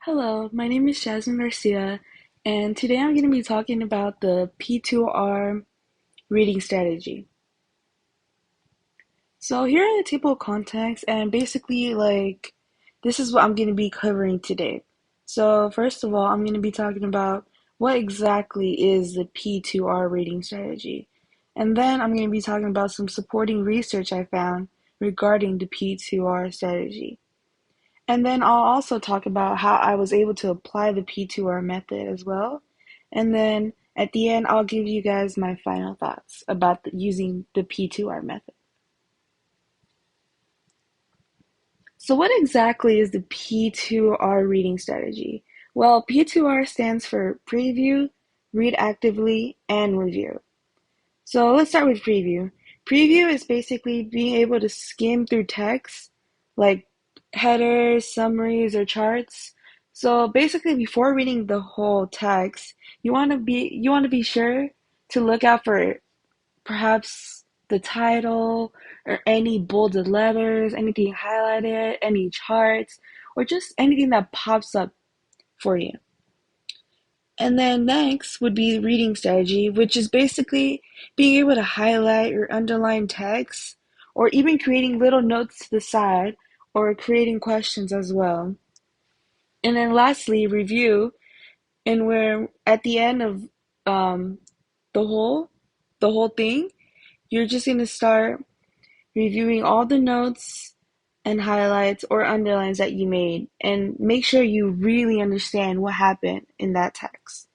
Hello, my name is Jasmine Garcia, and today I'm going to be talking about the P2R reading strategy. So here are the table of contents, and basically, this is what I'm going to be covering today. So first of all, I'm going to be talking about what exactly is the P2R reading strategy. And then I'm going to be talking about some supporting research I found regarding the P2R strategy. And then I'll also talk about how I was able to apply the P2R method as well. And then at the end, I'll give you guys my final thoughts about using the P2R method. So, what exactly is the P2R reading strategy? Well, P2R stands for preview, read actively, and review. So, let's start with preview. Preview is basically being able to skim through text like headers, summaries, or charts. So basically, before reading the whole text, you want to be sure to look out for perhaps the title or any bolded letters, anything highlighted, any charts, or just anything that pops up for you. And then next would be reading strategy, which is basically being able to highlight or underline text, or even creating little notes to the side, or creating questions as well. And then lastly, review, and where at the end of um, the whole the whole thing, you're just gonna start reviewing all the notes and highlights or underlines that you made, and make sure you really understand what happened in that text.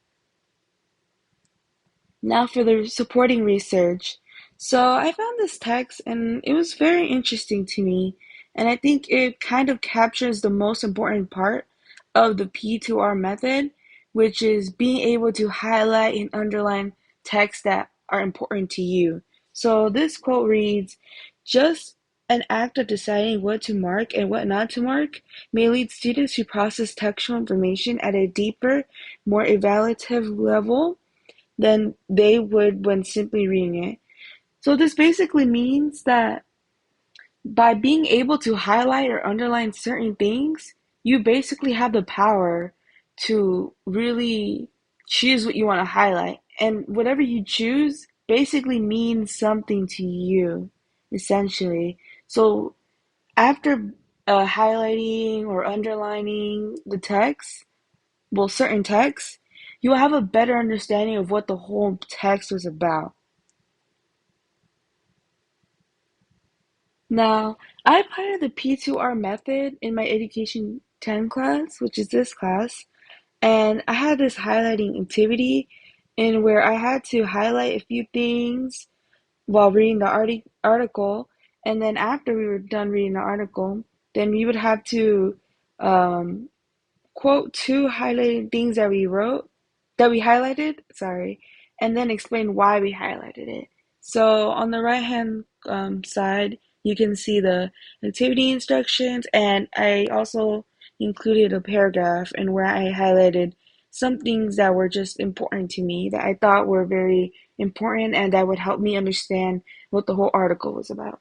Now for the supporting research. So I found this text and it was very interesting to me, and I think it kind of captures the most important part of the P2R method, which is being able to highlight and underline texts that are important to you. So this quote reads, just an act of deciding what to mark and what not to mark may lead students to process textual information at a deeper, more evaluative level than they would when simply reading it. So this basically means that by being able to highlight or underline certain things, you basically have the power to really choose what you want to highlight. And whatever you choose basically means something to you, essentially. So after highlighting or underlining the text, well, certain text, you'll have a better understanding of what the whole text was about. Now, I applied the P2R method in my Education 10 class, which is this class, and I had this highlighting activity in where I had to highlight a few things while reading the article, and then after we were done reading the article, then we would have to um, quote two highlighted things that we highlighted, sorry, and then explain why we highlighted it. So on the right hand side, you can see the activity instructions, and I also included a paragraph in where I highlighted some things that were just important to me that I thought were very important and that would help me understand what the whole article was about.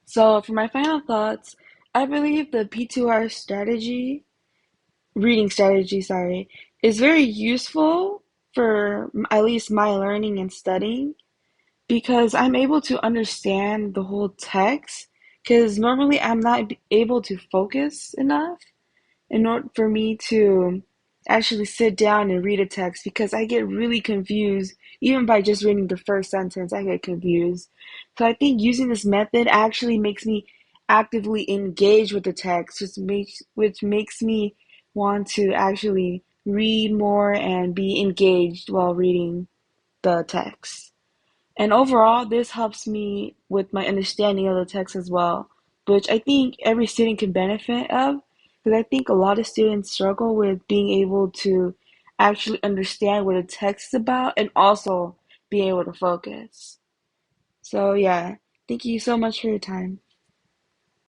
So for my final thoughts, I believe the P2R reading strategy, sorry, is very useful for at least my learning and studying because I'm able to understand the whole text because normally I'm not able to focus enough in order for me to actually sit down and read a text because I get really confused. Even by just reading the first sentence, I get confused. So I think using this method actually makes me actively engage with the text, which makes me want to actually read more and be engaged while reading the text. And overall, this helps me with my understanding of the text as well, which I think every student can benefit of, because I think a lot of students struggle with being able to actually understand what a text is about and also being able to focus. So, yeah, thank you so much for your time.